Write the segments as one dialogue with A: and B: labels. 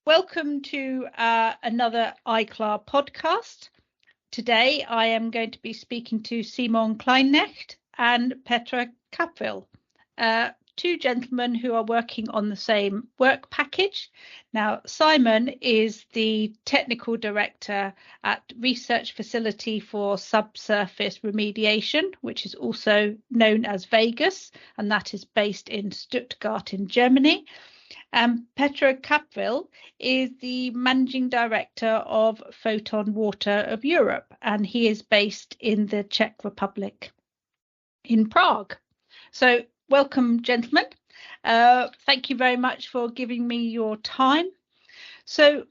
A: Welcome to another EiCLaR podcast. Today I am going to be speaking to Simon Kleinknecht and Petr Kvapil, two gentlemen who are working on the same work package. Now, Simon is the technical director at Research Facility for Subsurface Remediation, which is also known as VEGAS, and that is based in Stuttgart in Germany. Petr Kvapil is the managing director of Photon Water of Europe, and he is based in the Czech Republic in Prague. So welcome, gentlemen. Thank you very much for giving me your time. So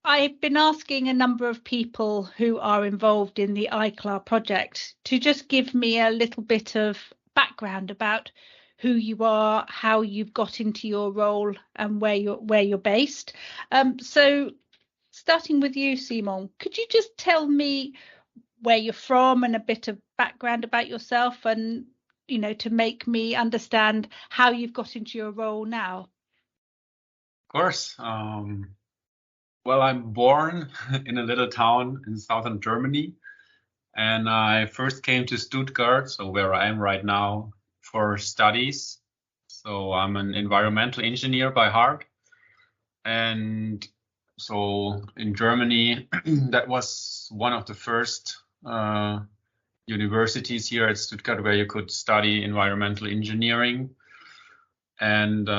A: I've been asking a number of people who are involved in the EiCLaR project to just give me a little bit of background about who you are, how you've got into your role, and where you're based. So starting with you, Simon, could you just tell me where you're from and a bit of background about yourself, and to make me understand how you've got into your role now?
B: Of course. Well, I'm born in a little town in southern Germany, and I first came to Stuttgart, so where I am right now, for studies. So I'm an environmental engineer by heart. And so in Germany, that was one of the first universities here at Stuttgart where you could study environmental engineering. And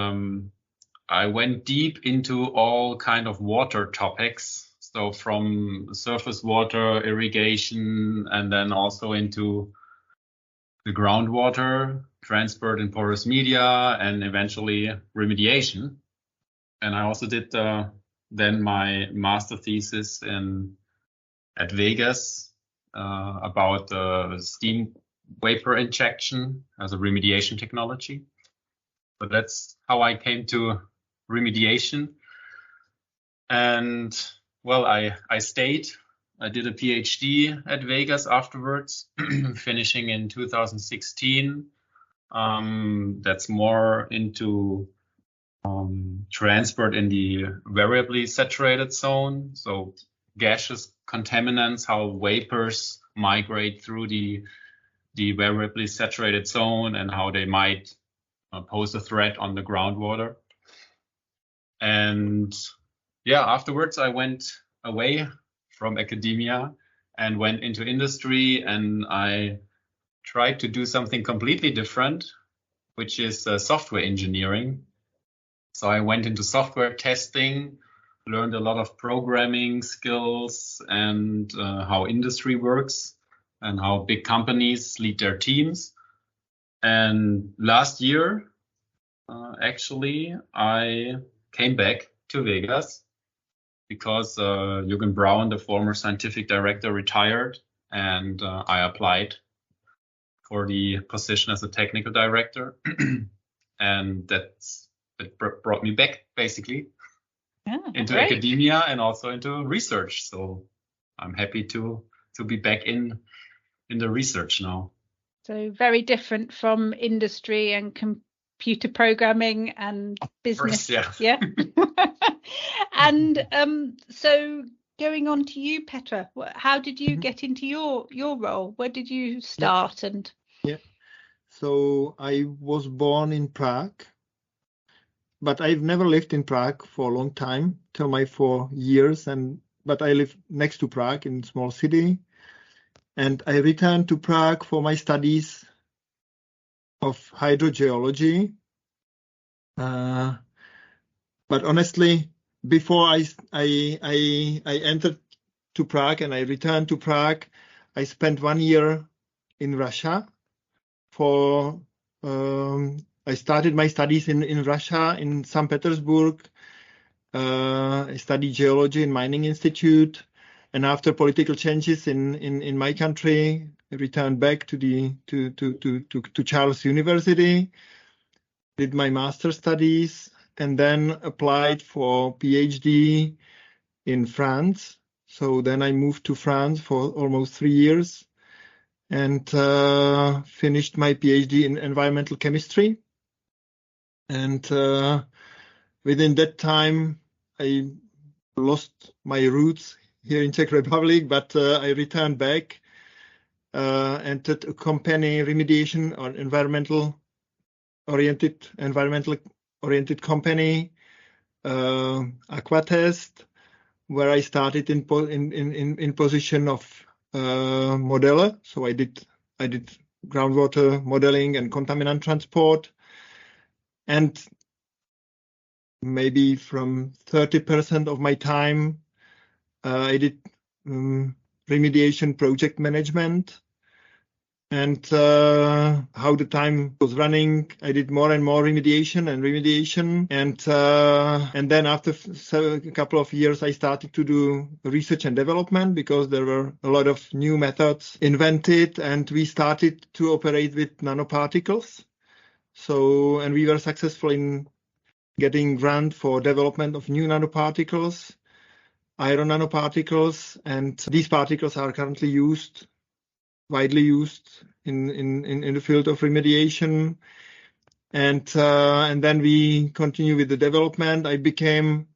B: I went deep into all kind of water topics. So from surface water, irrigation, and then also into the groundwater, transport in porous media, and eventually remediation. And I also did then my master thesis at VEGAS about steam vapor injection as a remediation technology. But that's how I came to remediation. And well, I stayed. I did a PhD at VEGAS afterwards, finishing in 2016. That's more into transport in the variably saturated zone. So gaseous contaminants, how vapors migrate through the variably saturated zone and how they might pose a threat on the groundwater. And yeah, afterwards I went away from academia and went into industry, and I tried to do something completely different, which is software engineering. So I went into software testing, learned a lot of programming skills and how industry works and how big companies lead their teams. And last year, actually, I came back to VEGAS because Jürgen Braun, the former scientific director, retired, and I applied for the position as a technical director. And it brought me back, basically, into academia and also into research. So I'm happy to be back in the research now. So
A: very different from industry and computer programming and business.
B: Course, yeah.
A: And so going on to you, Petr, how did you get into your role? Where did you start?
C: So I was born in Prague, but I've never lived in Prague for a long time, till my 4 years. But I live next to Prague in a small city. And I returned to Prague for my studies of hydrogeology. But honestly, before I entered to Prague and I returned to Prague, I spent 1 year in Russia. I started my studies in Russia, in St. Petersburg. I studied geology in Mining Institute. And after political changes in my country, I returned back to Charles University, did my master studies, and then applied for PhD in France. So then I moved to France for almost 3 years and finished my PhD in environmental chemistry. And within that time, I lost my roots here in Czech Republic, but I returned back, entered a company, remediation or environmental oriented company, Aquatest, where I started in position of modeler. So I did groundwater modeling and contaminant transport, and maybe from 30% of my time I did remediation project management. And how the time was running, I did more and more remediation, and then after a couple of years, I started to do research and development because there were a lot of new methods invented, and we started to operate with nanoparticles. So, and we were successful in getting grant for development of new nanoparticles, iron nanoparticles, and these particles are currently widely used in the field of remediation. And then we continue with the development. I became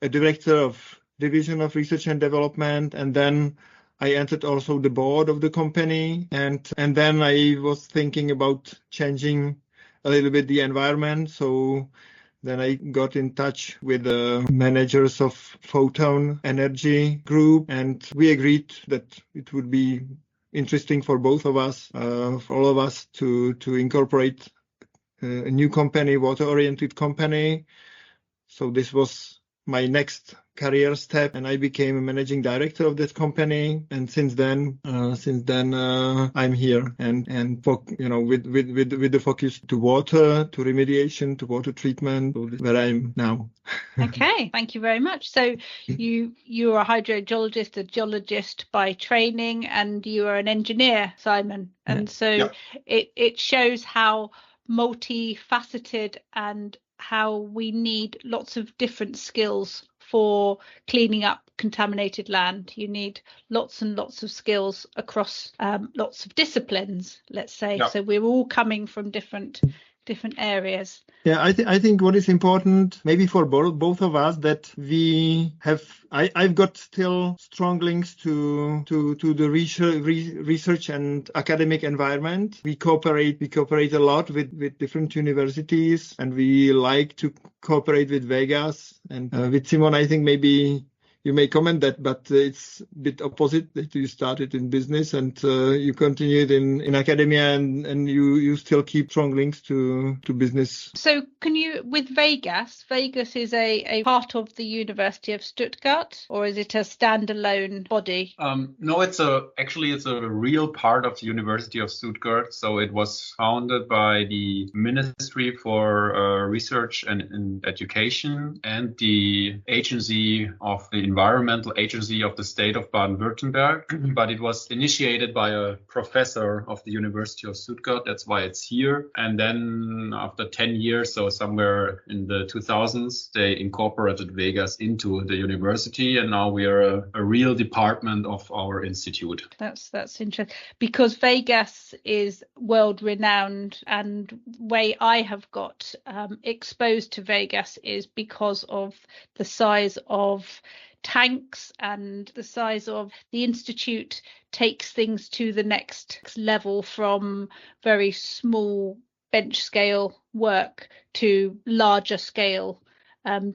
C: a director of division of research and development, and then I entered also the board of the company. And then I was thinking about changing a little bit the environment. So then I got in touch with the managers of Photon Energy Group, and we agreed that it would be interesting for both of us, for all of us, to incorporate a new company, water-oriented company. So this was my next career step, and I became a managing director of that company. And since then, I'm here, and with the focus to water, to remediation, to water treatment, where I'm now.
A: Okay, thank you very much. So you're a hydrogeologist, a geologist by training, and you are an engineer, Simon. And so it shows how multifaceted and how we need lots of different skills for cleaning up contaminated land. You need lots and lots of skills across lots of disciplines, let's say. So we're all coming from different areas.
C: Yeah, I think what is important, maybe for both of us, that I've got still strong links to the research and academic environment. We cooperate a lot with different universities, and we like to cooperate with Vegas. And with Simon, I think maybe you may comment that, but it's a bit opposite, that you started in business and you continued in academia, and you still keep strong links to business.
A: So can you, with Vegas is a part of the University of Stuttgart, or is it a standalone body?
B: No, it's a real part of the University of Stuttgart. So it was founded by the Ministry for Research and Education and the Agency of the Environmental Agency of the state of Baden-Württemberg, but it was initiated by a professor of the University of Stuttgart. That's why it's here. And then after 10 years, so somewhere in the 2000s, they incorporated Vegas into the university, and now we are a real department of our institute.
A: That's interesting, because Vegas is world renowned, and way I have got exposed to Vegas is because of the size of tanks and the size of the institute takes things to the next level, from very small bench scale work to larger scale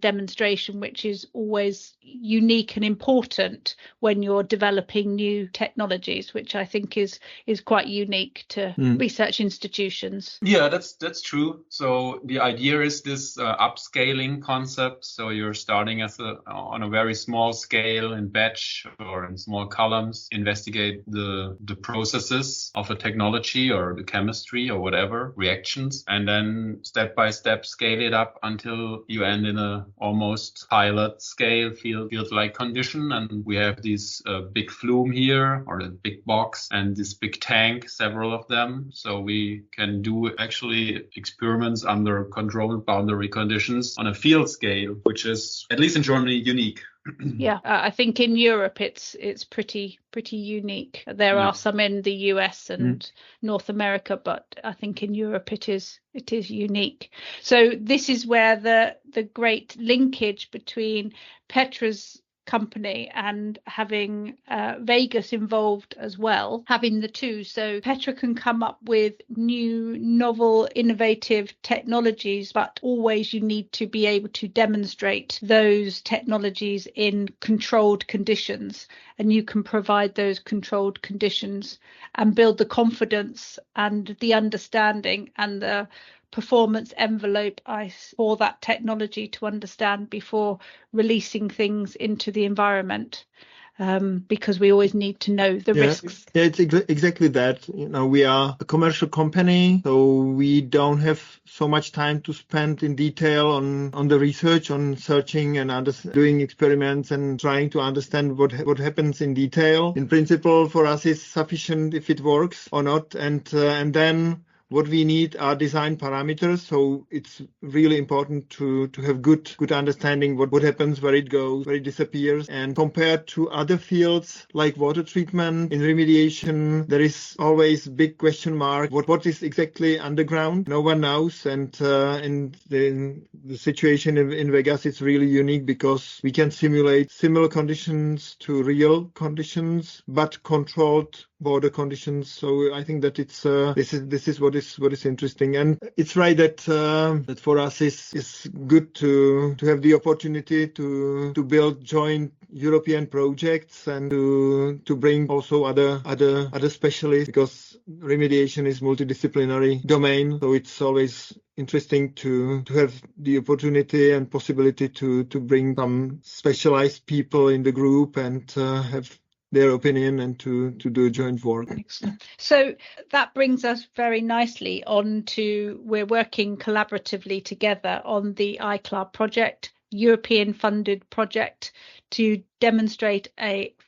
A: demonstration, which is always unique and important when you're developing new technologies, which I think is quite unique to research institutions.
B: Yeah, that's true. So the idea is this upscaling concept. So you're starting on a very small scale in batch or in small columns, investigate the processes of a technology or the chemistry or whatever, reactions, and then step by step scale it up until you end in a almost pilot scale field-like condition. And we have this big flume here, or the big box, and this big tank, several of them. So we can do actually experiments under controlled boundary conditions on a field scale, which is, at least in Germany, unique.
A: Yeah, I think in Europe it's pretty unique. There are some in the US and North America, but I think in Europe it is unique. So this is where the great linkage between Petra's company and having Vegas involved as well, having the two. So Petra can come up with new, novel, innovative technologies, but always you need to be able to demonstrate those technologies in controlled conditions, and you can provide those controlled conditions and build the confidence and the understanding and the performance envelope for that technology to understand before releasing things into the environment, because we always need to know the risks.
C: Yeah, it's exactly that. We are a commercial company, so we don't have so much time to spend in detail on the research, on searching and doing experiments and trying to understand what happens in detail. In principle, for us, it's sufficient if it works or not, and then what we need are design parameters. So it's really important to have good understanding what happens, where it goes, where it disappears. And compared to other fields like water treatment, in remediation, there is always big question mark. What is exactly underground? No one knows. And in the situation in Vegas, it's really unique because we can simulate similar conditions to real conditions, but controlled border conditions. So I think that it's this is what is interesting, and it's right that for us is good to have the opportunity to build joint European projects and to bring also other specialists, because remediation is multidisciplinary domain. So it's always interesting to have the opportunity and possibility to bring some specialized people in the group and have their opinion and to do joint work.
A: Excellent. So that brings us very nicely on to, we're working collaboratively together on the EiCLaR project, European funded project, to demonstrate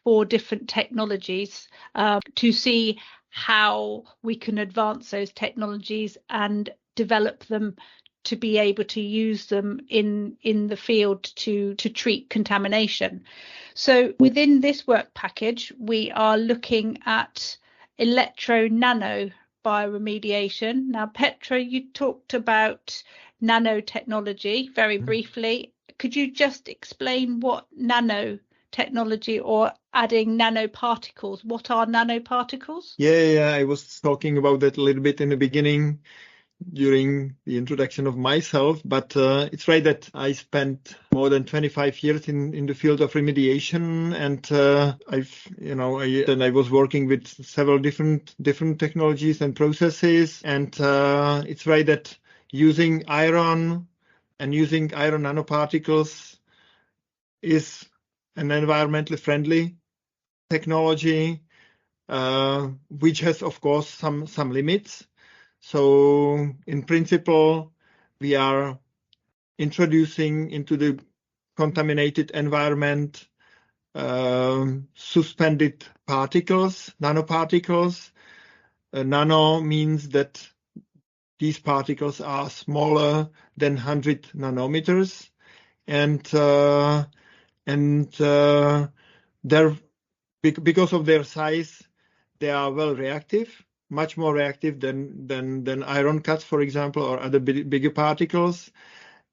A: 4 different technologies to see how we can advance those technologies and develop them to be able to use them in the field to treat contamination. So within this work package, we are looking at electro-nanobioremediation. Now, Petra, you talked about nanotechnology very briefly. Could you just explain what nanotechnology or adding nanoparticles, what are nanoparticles?
C: Yeah, I was talking about that a little bit in the beginning during the introduction of myself, but it's right that I spent more than 25 years in the field of remediation, and I was working with several different technologies and processes, and it's right that using iron and using iron nanoparticles is an environmentally friendly technology, which has of course some limits. So in principle, we are introducing into the contaminated environment suspended particles, nanoparticles. Nano means that these particles are smaller than 100 nanometers, and because of their size, they are well reactive, much more reactive than iron cuts, for example, or other bigger particles.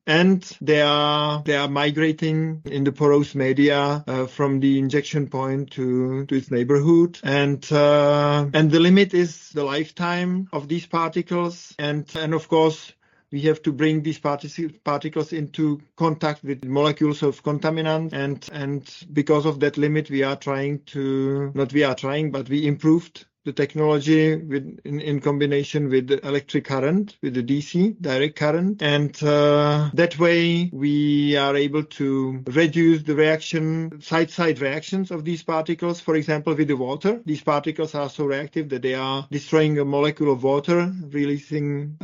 C: And they are migrating in the porous media from the injection point to its neighborhood. And the limit is the lifetime of these particles. And of course, we have to bring these particles into contact with molecules of contaminants. And because of that limit, we improved the technology in combination with the electric current, with the DC direct current, and that way we are able to reduce the side reactions of these particles. For example, with the water, these particles are so reactive that they are destroying a molecule of water, releasing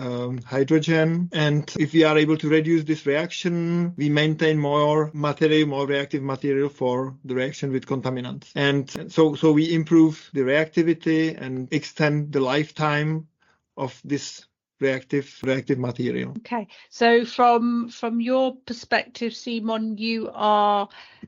C: hydrogen. And if we are able to reduce this reaction, we maintain more reactive material for the reaction with contaminants. And so we improve the reactivity and extend the lifetime of this reactive material.
A: Okay, so from your perspective, Simon, you are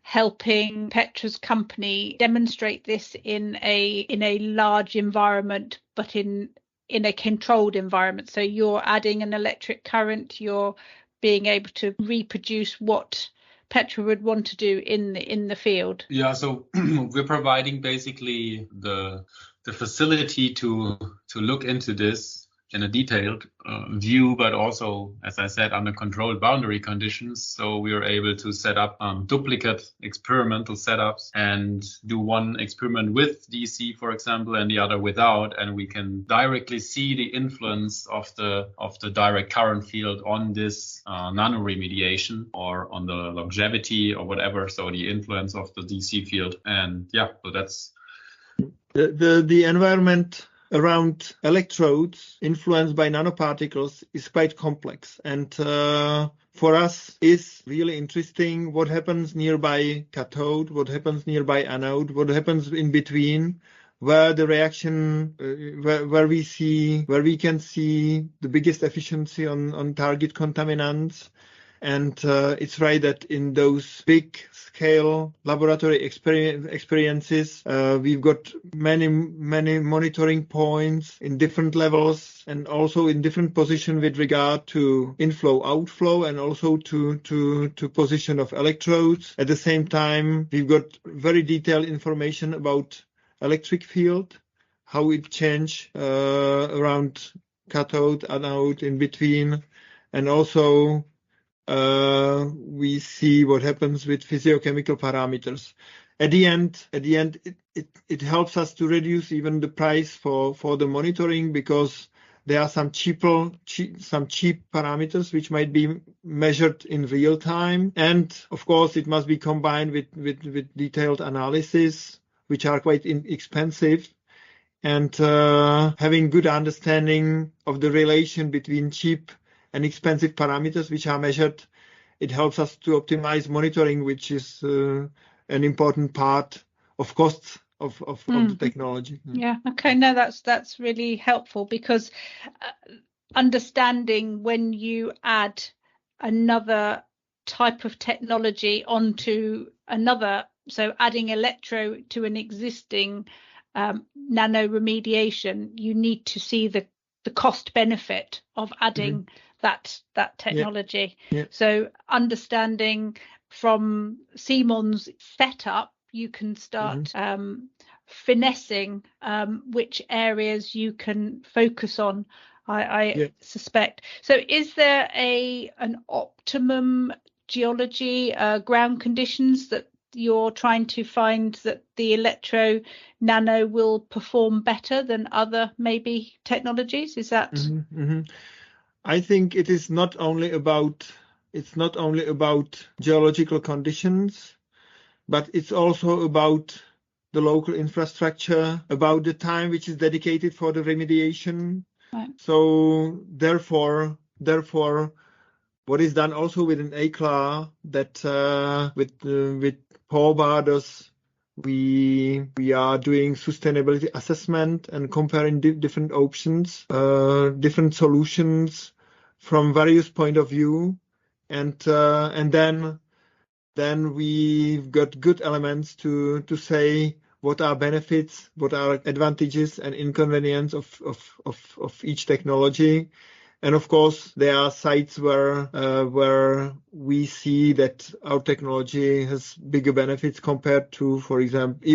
A: helping Petra's company demonstrate this in a large environment, but in a controlled environment. So you're adding an electric current, you're being able to reproduce what Petra would want to do in the field.
B: Yeah, so we're providing basically the facility to look into this in a detailed view, but also, as I said, under controlled boundary conditions. So we are able to set up duplicate experimental setups and do one experiment with DC, for example, and the other without, and we can directly see the influence of the direct current field on this nanoremediation or on the longevity or whatever. So the influence of the DC field, and yeah, so that's
C: the environment around electrodes influenced by nanoparticles is quite complex, and for us is really interesting what happens nearby cathode, what happens nearby anode, what happens in between, where the reaction where we can see the biggest efficiency on target contaminants. And it's right that in those big scale laboratory experiences, we've got many monitoring points in different levels and also in different position with regard to inflow, outflow, and also to position of electrodes. At the same time, we've got very detailed information about electric field, how it change around cathode, anode, in between, and also we see what happens with physiochemical parameters. At the end, it helps us to reduce even the price for the monitoring, because there are some cheap parameters which might be measured in real time, and of course it must be combined with detailed analysis, which are quite expensive. And having good understanding of the relation between cheap and expensive parameters which are measured, it helps us to optimize monitoring, which is an important part of costs of the technology.
A: Yeah. Okay. No, that's really helpful, because understanding when you add another type of technology onto another, so adding electro to an existing nano remediation, you need to see the cost benefit of adding that technology.
C: Yeah.
A: So understanding from Simon's setup, you can start finessing which areas you can focus on, I suspect. So is there an optimum geology, ground conditions that you're trying to find that the electro nano will perform better than other maybe technologies? Is that?
C: I think it is not only about geological conditions, but it's also about the local infrastructure, about the time which is dedicated for the remediation.
A: Right.
C: So therefore, what is done also within EiCLaR, that with Paul Bardos, we are doing sustainability assessment and comparing different options, different solutions from various point of view, and then we've got good elements to say what are benefits, what are advantages and inconvenience of each technology. And of course, there are sites where we see that our technology has bigger benefits compared to, for example,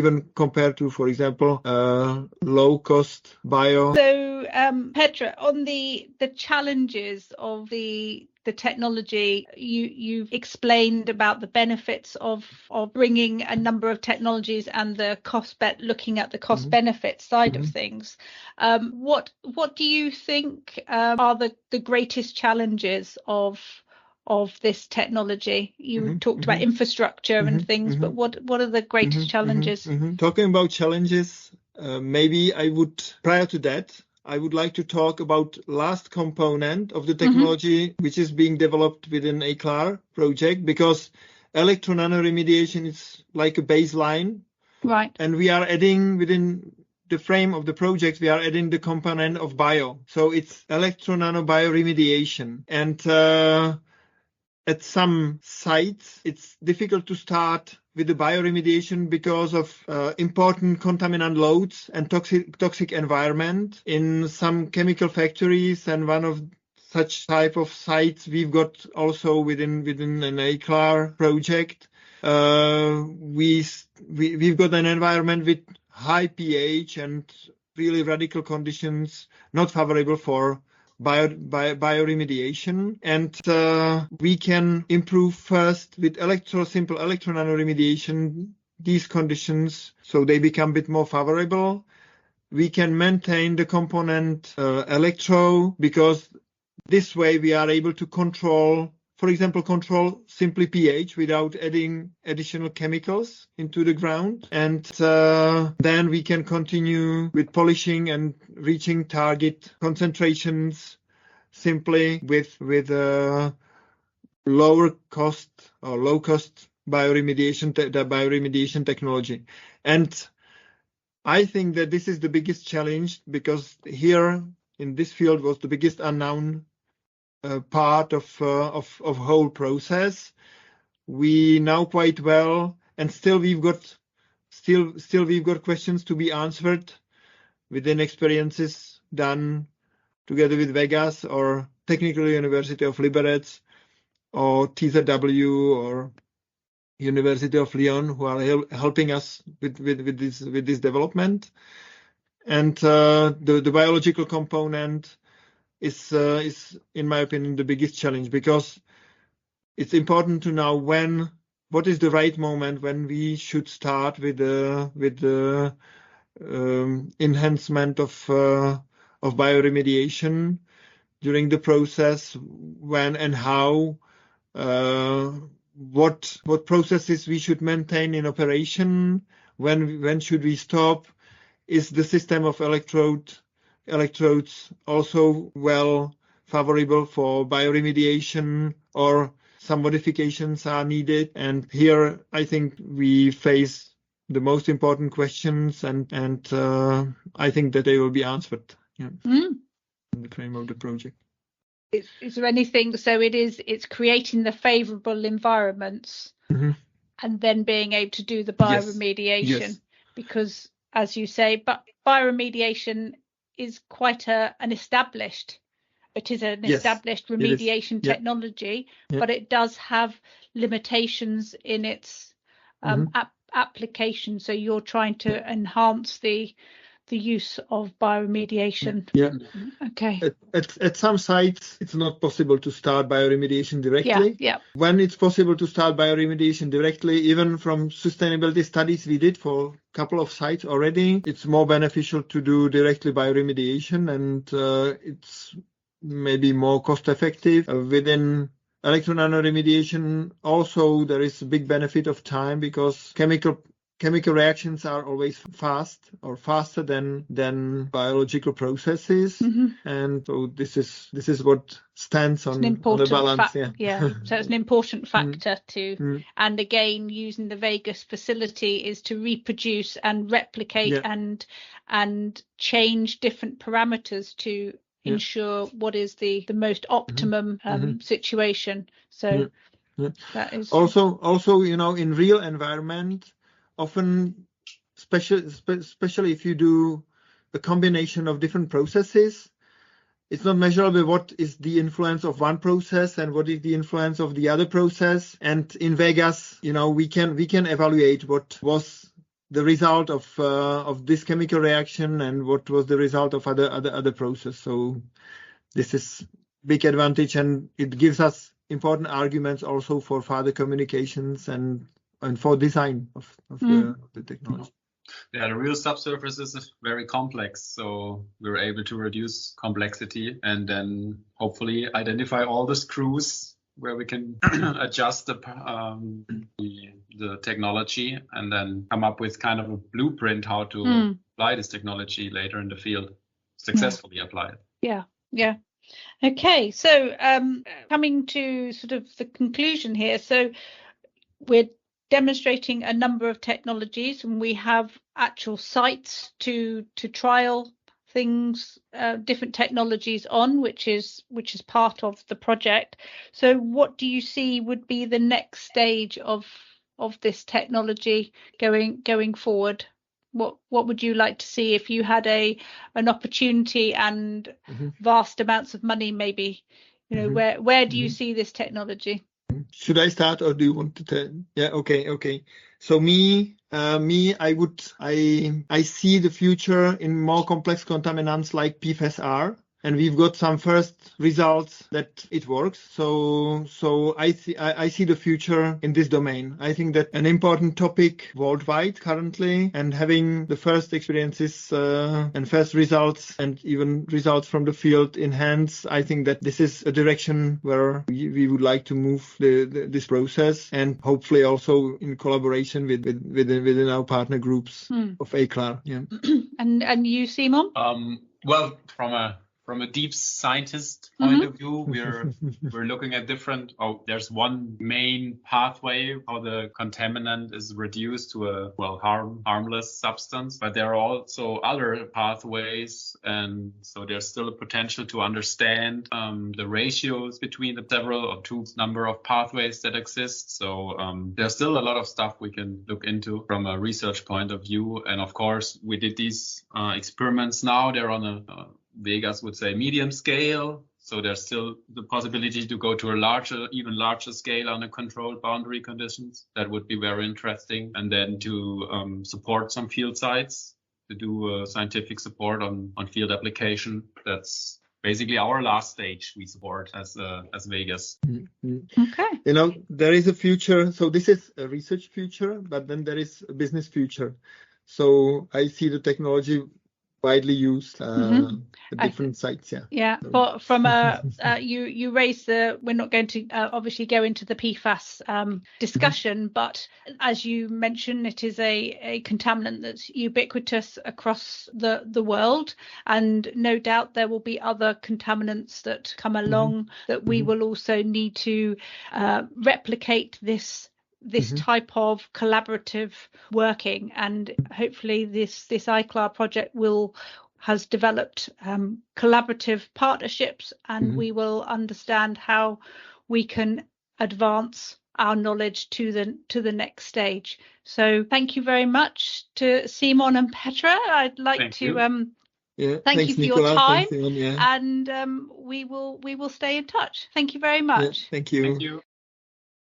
C: low cost bio.
A: So, Petra, on the challenges of the technology, you've explained about the benefits of bringing a number of technologies and the looking at the cost benefit side of things. What do you think are the greatest challenges of this technology? You talked about infrastructure and things, but what are the greatest challenges?
C: Talking about challenges, maybe prior to that, I would like to talk about last component of the technology which is being developed within EiCLaR project, because electro-nanobioremediation is like a baseline.
A: Right.
C: And we are adding within the frame of the project, we are adding the component of bio. So it's electro-nanobioremediation. And at some sites, it's difficult to start with the bioremediation because of important contaminant loads and toxic environment in some chemical factories, and one of such type of sites we've got also within an EiCLaR project. We've got an environment with high pH and really radical conditions not favorable for bioremediation, and we can improve first with simple electro-nanobioremediation these conditions so they become a bit more favorable. We can maintain the component electro, because this way we are able to control, for example, simply pH without adding additional chemicals into the ground. And then we can continue with polishing and reaching target concentrations simply with lower cost or low cost bioremediation technology. And I think that this is the biggest challenge, because here in this field was the biggest unknown part of whole process. We know quite well, and still we've got questions to be answered within experiences done together with Vegas or Technical University of Liberec or TZW or University of Lyon, who are helping us with this development. And the biological component is in my opinion the biggest challenge, because it's important to know what is the right moment when we should start with the enhancement of bioremediation during the process, when and how, what processes we should maintain in operation, when should we stop, is the system of electrodes also well favorable for bioremediation, or some modifications are needed. And here I think we face the most important questions, and I think that they will be answered in the frame of the project.
A: Is there anything, so it's creating the favorable environments and then being able to do the bioremediation?
C: Yes.
A: Because as you say, but bioremediation is quite an established remediation technology, but it does have limitations in its application. So you're trying to enhance the use of bioremediation. Okay.
C: At some sites, it's not possible to start bioremediation directly. When it's possible to start bioremediation directly, even from sustainability studies we did for a couple of sites already, it's more beneficial to do directly bioremediation, and it's maybe more cost effective. Within electro-nanobioremediation also there is a big benefit of time, because chemical reactions are always faster than biological processes, and so this is what stands on the balance.
A: So it's an important factor to, and again, using the Vegas facility is to reproduce and replicate and change different parameters to ensure what is the most optimum situation. So that is
C: also in real environment. Often, especially if you do a combination of different processes, it's not measurable what is the influence of one process and what is the influence of the other process. And in Vegas, we can evaluate what was the result of this chemical reaction and what was the result of other process. So this is big advantage, and it gives us important arguments also for further communications and for design of the technology.
B: Yeah, the real subsurface is very complex, so we're able to reduce complexity and then hopefully identify all the screws where we can adjust the technology, and then come up with kind of a blueprint how to apply this technology later in the field, successfully apply it.
A: Yeah. Okay, so coming to sort of the conclusion here, so we're demonstrating a number of technologies, and we have actual sites to trial things, different technologies on, which is part of the project. So what do you see would be the next stage of of this technology going forward? What would you like to see if you had an opportunity and vast amounts of money, maybe? Where do you see this technology?
C: Should I start, or do you want to tell? Yeah, okay. So I see the future in more complex contaminants like PFAS, and we've got some first results that it works. So I see the future in this domain. I think that an important topic worldwide currently, and having the first experiences and first results and even results from the field in hands, I think that this is a direction where we would like to move this process, and hopefully also in collaboration within our partner groups of EiCLaR. Yeah.
A: And you, Simon?
B: Well, from a deep scientist point of view, we're looking at different. There's one main pathway how the contaminant is reduced to a harmless substance, but there are also other pathways, and so there's still a potential to understand the ratios between the several or two number of pathways that exist. So there's still a lot of stuff we can look into from a research point of view, and of course we did these experiments now. They're on a Vegas would say medium scale. So there's still the possibility to go to a even larger scale under controlled boundary conditions. That would be very interesting. And then to support some field sites, to do scientific support on field application. That's basically our last stage we support as Vegas.
A: Okay.
C: There is a future. So this is a research future, but then there is a business future. So I see the technology widely used at different sites.
A: Yeah. But from you raised we're not going to obviously go into the PFAS discussion, but as you mentioned, it is a contaminant that's ubiquitous across the world, and no doubt there will be other contaminants that come along that we will also need to replicate this type of collaborative working, and hopefully this EiCLaR project has developed collaborative partnerships, and we will understand how we can advance our knowledge to the next stage. So thank you very much to Simon and Petra. I'd like to thank you for
C: Nicola,
A: your time,
C: Simon,
A: and we will stay in touch. Thank you very much.
C: Thank you.
B: Thank you.